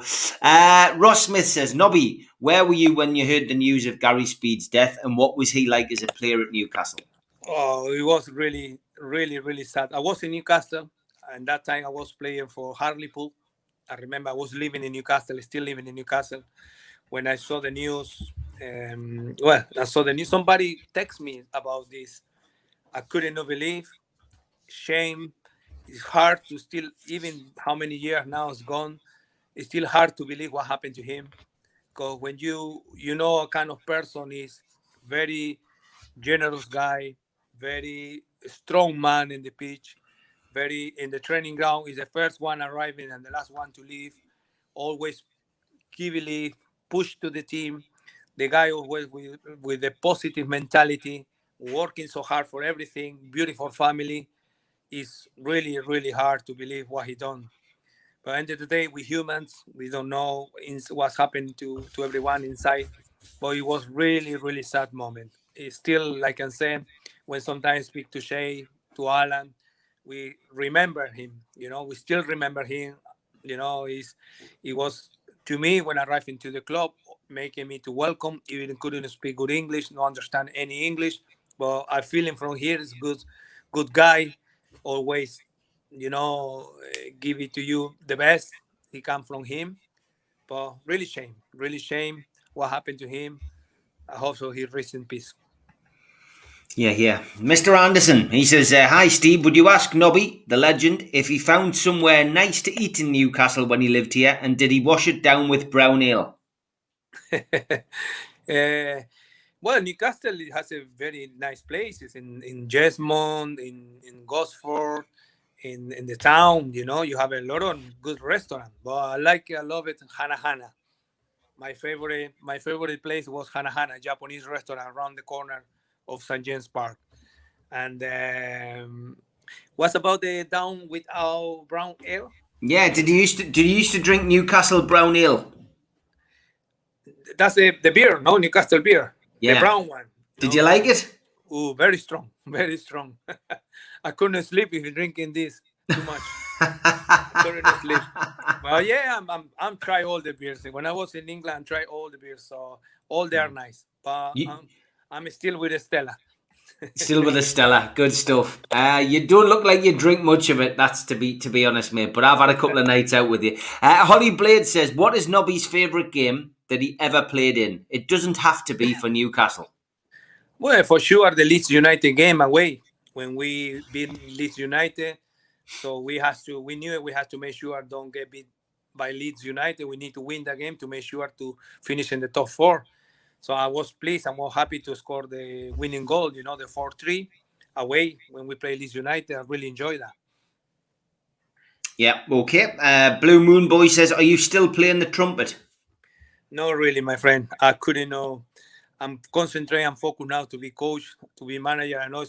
Ross Smith says, Nobby, where were you when you heard the news of Gary Speed's death, and what was he like as a player at Newcastle? Oh, it was really, really, really sad. I was in Newcastle, and that time I was playing for Hartlepool. I remember I was living in Newcastle, still living in Newcastle. When I saw the news, somebody texted me about this. I couldn't believe. Shame. It's hard to still, even how many years now it's gone, it's still hard to believe what happened to him. Because when you know a kind of person is very generous guy, very strong man in the pitch, very in the training ground, is the first one arriving and the last one to leave, always gively push to the team. The guy always with a positive mentality, working so hard for everything, beautiful family. It's really, really hard to believe what he done. But at the end of the day, we humans, we don't know what's happened to everyone inside. But it was really, really sad moment. It's still, like I said, when sometimes speak to Shay, to Alan, we remember him. We still remember him. He was, to me, when I arrived into the club, making me to welcome, even couldn't speak good English, no understand any English. But I feel him from here is good guy, always, give it to you the best. He come from him. But really shame what happened to him. I hope so he rests in peace. Yeah. Mr. Anderson, he says, hi, Steve. Would you ask Nobby, the legend, if he found somewhere nice to eat in Newcastle when he lived here, and did he wash it down with brown ale? Well, Newcastle has a very nice places in Jesmond, in Gosford, in the town. You have a lot of good restaurants. But I love it, Hana. My favorite place was Hana, Japanese restaurant around the corner of St. James Park. And what's about the down without brown ale? Yeah, did you used to drink Newcastle brown ale? That's the beer, no? Newcastle beer. Yeah. The brown one. Did you like it? Oh, very strong. Very strong. I couldn't sleep if you're drinking this too much. I couldn't sleep. Well, yeah, I'm try all the beers. When I was in England, I tried all the beers. So all they are nice. But I'm still with Stella. Still with a Stella. Good stuff. You don't look like you drink much of it, that's to be honest, mate. But I've had a couple of nights out with you. Holly Blade says, what is Nobby's favourite game that he ever played in? It doesn't have to be for Newcastle. Well, for sure, the Leeds United game away. When we beat Leeds United, so we knew we had to make sure don't get beat by Leeds United. We need to win the game to make sure to finish in the top 4. So I was pleased. I was happy to score the winning goal, the 4-3. away when we play Leeds United. I really enjoy that. Yeah, okay. Blue Moon Boy says, are you still playing the trumpet? No, really, my friend. I couldn't know. I'm concentrating and focused now to be coach, to be manager. I know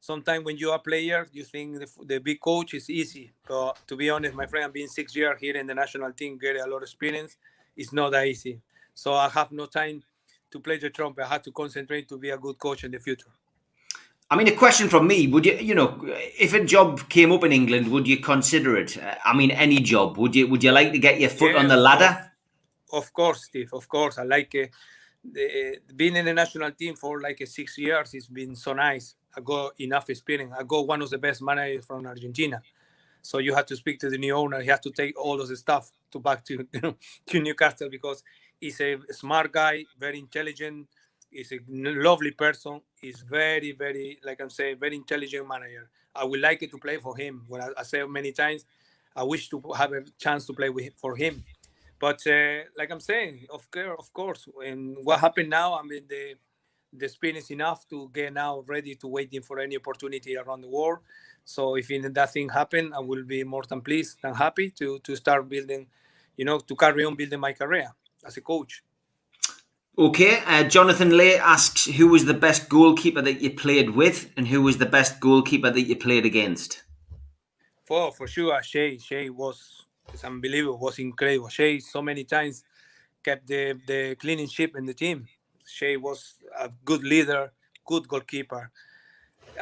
sometimes when you are a player, you think the big coach is easy. But to be honest, my friend, I've been 6 years here in the national team, getting a lot of experience. It's not that easy. So I have no time to play the trumpet. I have to concentrate to be a good coach in the future. I mean, a question from me, would you know, if a job came up in England, would you consider it? I mean, any job, would you like to get your foot on Yeah, the ladder? of course, Steve. Of course, I like being in the national team for like 6 years. It's been so nice. I got enough experience. I got one of the best managers from Argentina. So you have to speak to the new owner. He has to take all of the stuff to back to to Newcastle because he's a smart guy, very intelligent. He's a lovely person. He's very, very, like I'm saying, very intelligent manager. I would like it to play for him. When I say many times, I wish to have a chance to play for him. But like I'm saying, of course, and what happened now, I mean, the experience enough to get now ready to waiting for any opportunity around the world. So if that thing happen, I will be more than pleased and happy to start building, to carry on building my career as a coach. Okay, Jonathan Lay asks, who was the best goalkeeper that you played with and who was the best goalkeeper that you played against? For sure, Shea was it's unbelievable, was incredible. Shea so many times kept the cleaning ship in the team. Shea was a good leader, good goalkeeper.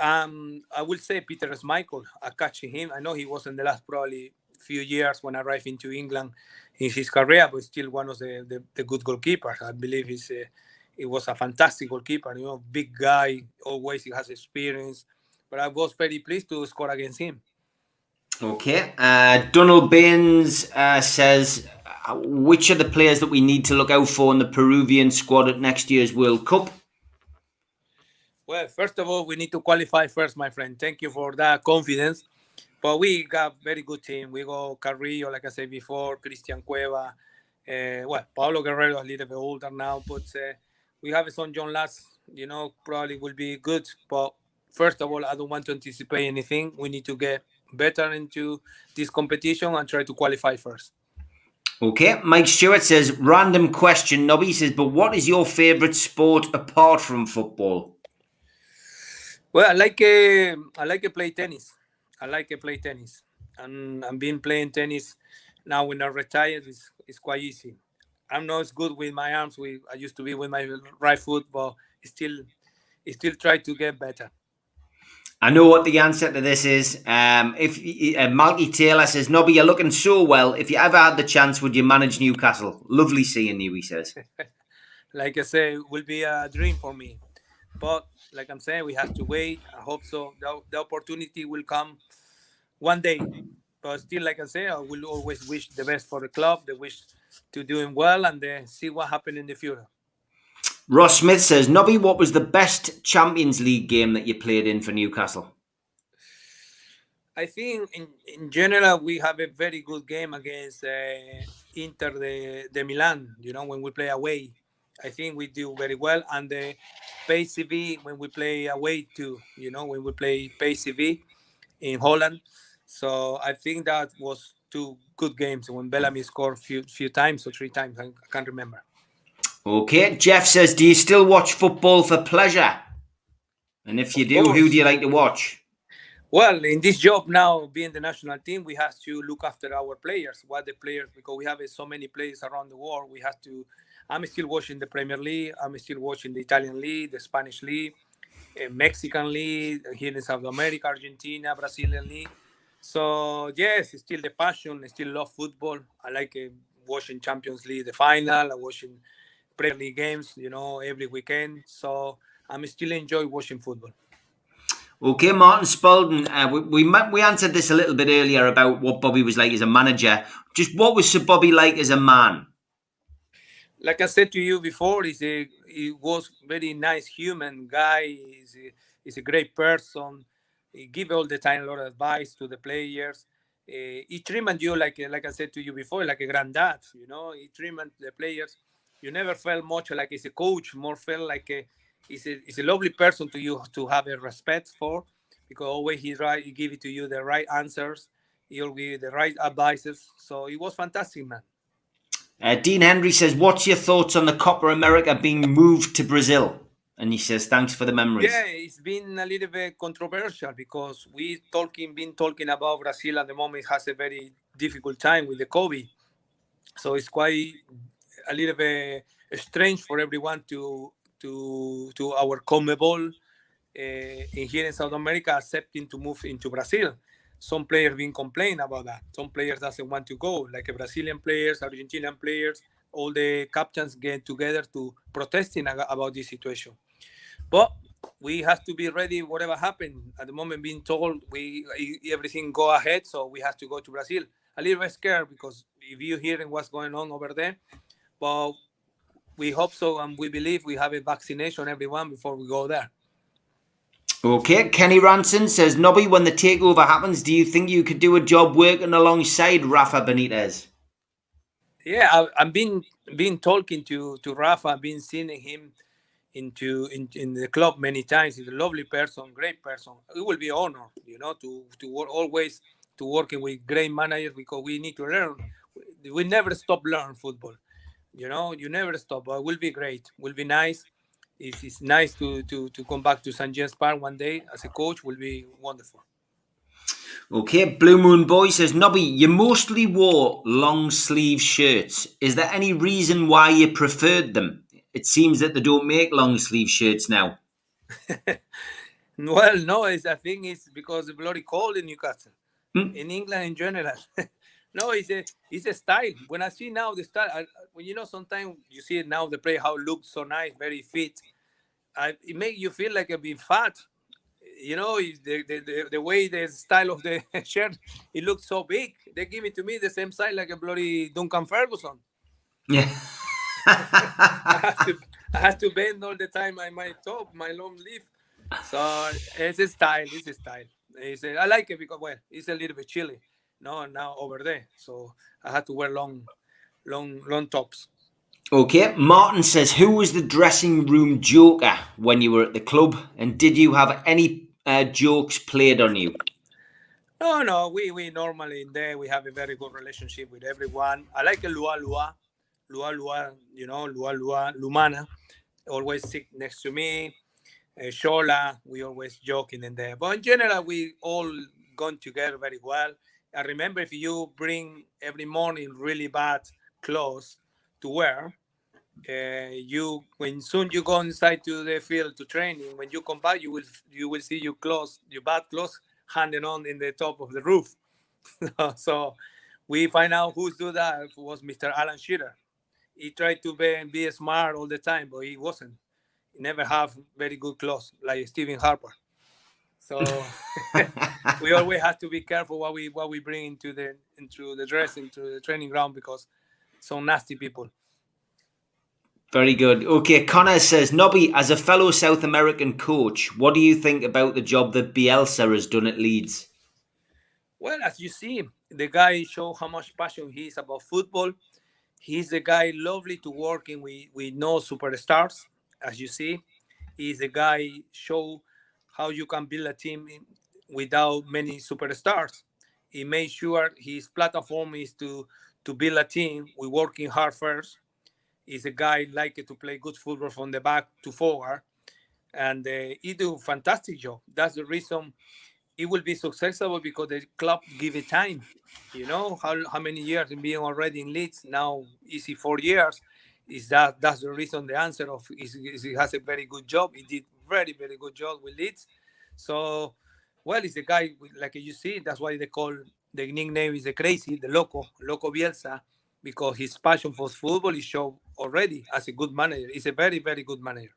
I will say Peter Schmeichel. I catching him. I know he was in the last probably few years when I arrived into England in his career, but still one of the good goalkeepers. I believe he was a fantastic goalkeeper. Big guy. Always he has experience. But I was very pleased to score against him. Okay, Donald Baines says, which are the players that we need to look out for in the Peruvian squad at next year's World Cup? Well, first of all, we need to qualify first, my friend. Thank you for that confidence. But we got very good team. We got Carrillo, like I said before, Christian Cueva. Paulo Guerrero a little bit older now, but we have a son, John Lass, probably will be good. But first of all, I don't want to anticipate anything. We need to get better into this competition and try to qualify first. Okay, Mike Stewart says, random question, Nobby says, but what is your favourite sport apart from football? Well, I like to play tennis. And I've been playing tennis now when I retired. It's quite easy. I'm not as good with my arms. I used to be with my right foot, but still try to get better. I know what the answer to this is. If Malky Taylor says, Nobby, you're looking so well. If you ever had the chance, would you manage Newcastle? Lovely seeing you, he says. Like I say, it will be a dream for me. But like I'm saying, we have to wait. I hope so. The opportunity will come one day. But still, like I say, I will always wish the best for the club. The wish to doing well and then see what happens in the future. Ross Smith says, Nobby, what was the best Champions League game that you played in for Newcastle? I think in general, we have a very good game against Inter de Milan, when we play away. I think we do very well. And the PSV, when we play away too, when we play PSV in Holland. So I think that was two good games when Bellamy scored few times or 3 times. I can't remember. Okay, Jeff says, do you still watch football for pleasure? And if you do, who do you like to watch? Well, in this job now, being the national team, we have to look after our players. Because we have so many players around the world, we have to. I'm still watching the Premier League. I'm still watching the Italian League, the Spanish League, Mexican League, here in South America, Argentina, Brazilian League. So, yes, it's still the passion. I still love football. I like watching Champions League, the final. I'm watching Premier League games, every weekend. So, I'm still enjoy watching football. Okay, Martin Spalding, we answered this a little bit earlier about what Bobby was like as a manager. Just what was Sir Bobby like as a man? Like I said to you before, he was very nice human guy. He's a great person. He give all the time a lot of advice to the players. He treated you like I said to you before, like a granddad. He treated the players. You never felt much like he's a coach. More felt like He's a lovely person to you to have a respect for, because always he give it to you the right answers. He'll give you the right advices. So it was fantastic, man. Dean Henry says, what's your thoughts on the Copa America being moved to Brazil? And he says, thanks for the memories. Yeah, it's been a little bit controversial because been talking about Brazil at the moment has a very difficult time with the COVID. So it's quite a little bit strange for everyone to our CONMEBOL in here in South America accepting to move into Brazil. Some players been complaining about that. Some players doesn't want to go, like Brazilian players, Argentinian players, all the captains get together to protesting about this situation. But we have to be ready whatever happens. At the moment being told everything go ahead, so we have to go to Brazil. A little bit scared because if you hearing what's going on over there, but we hope so and we believe we have a vaccination everyone before we go there. Okay, Kenny Ranson says, Nobby, when the takeover happens, do you think you could do a job working alongside Rafa Benitez? Yeah, I've been talking to Rafa. I've been seeing him in the club many times. He's a lovely person, great person. It will be an honor, to work always to working with great managers because we need to learn. We never stop learning football. You never stop. But it will be great. Will be nice. It's nice to come back to St. James Park one day as a coach. Will be wonderful. Okay, Blue Moon Boy says, Nobby, you mostly wore long sleeve shirts. Is there any reason why you preferred them? It seems that they don't make long sleeve shirts now. Well, no, I think it's because it's bloody cold in Newcastle, in England in general. No, it's a style. When I see now the style, when sometimes you see it now, the play how it looks so nice, very fit. It makes you feel like you're being fat. The way the style of the shirt, it looks so big. They give it to me the same size like a bloody Duncan Ferguson. Yeah. I have to bend all the time my top, my long sleeve. So it's a style. It's a style. I like it because it's a little bit chilly. No, now over there, so I had to wear long tops. Okay, Martin says, who was the dressing room joker when you were at the club, and did you have any jokes played on you? No, we normally in there we have a very good relationship with everyone. I like a Lua, Lumana, always sit next to me. Shola, we always joking in there. But in general, we all gone together very well. I remember if you bring every morning really bad clothes to wear, when soon you go inside to the field to training, when you come back, you will see your bad clothes hanging on in the top of the roof. So we find out who's do that. It was Mr. Alan Shearer. He tried to be smart all the time, but he wasn't. He never have very good clothes like Stephen Harper. So we always have to be careful what we bring into the training ground because some nasty people. Very good. Okay, Connor says, Nobby, as a fellow South American coach, what do you think about the job that Bielsa has done at Leeds? Well, as you see, the guy show how much passion he is about football. He's a guy lovely to working with no superstars, as you see. He's a guy show how you can build a team without many superstars. He made sure his platform is to build a team. We're working hard first. He's a guy like to play good football from the back to forward. And he do a fantastic job. That's the reason he will be successful because the club give it time. How many years in being already in Leeds? Now, easy 4 years. That's the reason the answer of he has a very good job. He did very, very good job with Leeds. So, he's a guy, like you see, that's why they call, the nickname is the crazy, the Loco Bielsa, because his passion for football is shown already as a good manager. He's a very, very good manager.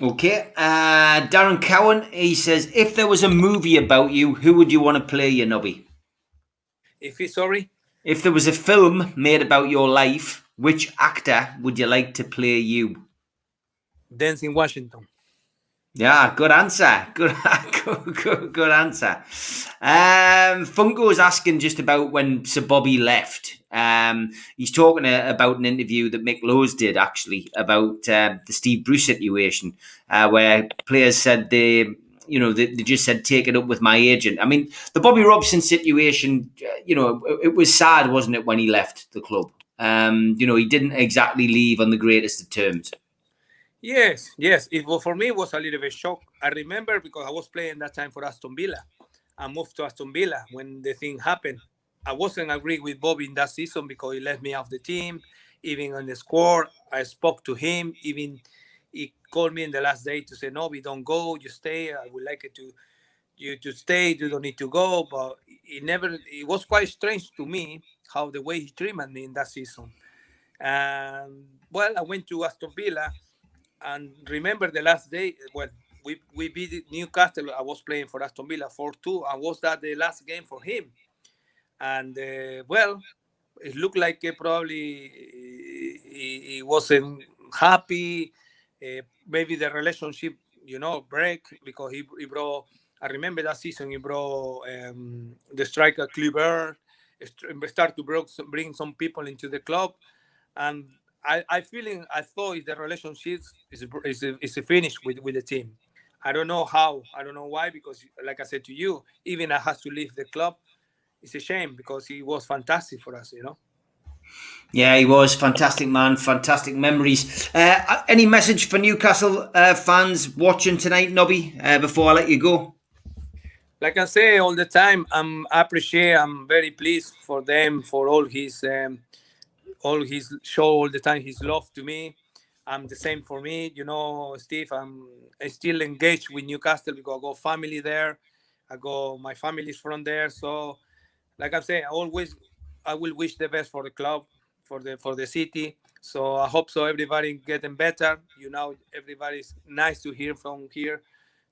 Okay, Darren Cowan, he says, if there was a movie about you, who would you want to play you, Nobby? If there was a film made about your life, which actor would you like to play you? Denzel Washington. Yeah, good answer. Good answer. Funko's asking just about when Sir Bobby left. He's talking about an interview that Mick Lowe's did actually about the Steve Bruce situation, where players said they just said take it up with my agent. I mean, the Bobby Robson situation, it was sad, wasn't it, when he left the club? He didn't exactly leave on the greatest of terms. Yes. For me, it was a little bit shock. I remember because I was playing that time for Aston Villa. I moved to Aston Villa when the thing happened. I wasn't agree with Bobby in that season because he left me off the team. Even on the squad, I spoke to him. Even he called me in the last day to say, "Nobby, don't go. You stay. I would like you to stay. You don't need to go." But it was quite strange to me how the way he treated me in that season. I went to Aston Villa. And remember the last day, we beat Newcastle. I was playing for Aston Villa 4-2. And was that the last game for him? And, it looked like probably he wasn't happy. Maybe the relationship, break because he brought, I remember that season, he brought the striker Kluivert, start to bring some people into the club. And I thought the relationship is finished with the team. I don't know how. I don't know why, because like I said to you, even I had to leave the club. It's a shame because he was fantastic for us, Yeah, he was fantastic, man. Fantastic memories. Any message for Newcastle fans watching tonight, Nobby, before I let you go? Like I say all the time, I'm very pleased for them, for all his show all the time, his love to me. I'm the same for me, Steve. I'm still engaged with Newcastle because I got family there. My family's from there. So, like I'm saying, I will wish the best for the club, for the city. So I hope so. Everybody getting better. Everybody's nice to hear from here.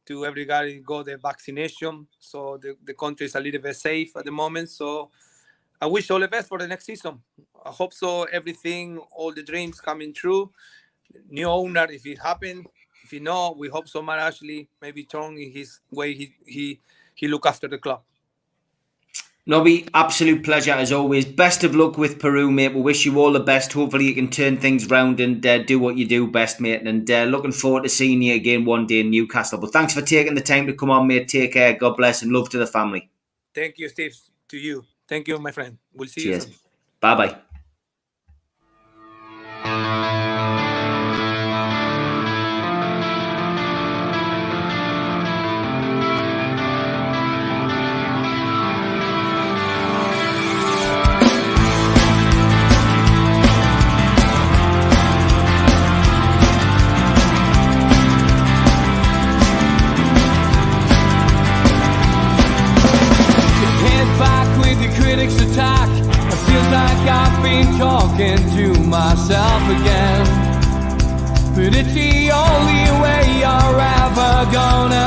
To everybody got the vaccination, so the country is a little bit safe at the moment. So I wish all the best for the next season. I hope so. Everything, all the dreams coming true. New owner, if it happened. If you know, we hope so. Matt Ashley maybe turn in his way. He look after the club. Nobby, absolute pleasure as always. Best of luck with Peru, mate. We wish you all the best. Hopefully you can turn things round and do what you do best, mate. And looking forward to seeing you again one day in Newcastle. But thanks for taking the time to come on, mate. Take care. God bless and love to the family. Thank you, Steve. To you. Thank you, my friend. We'll see Cheers. you soon. Bye-bye. Critics attack. It feels like I've been talking to myself again. But it's the only way you're ever gonna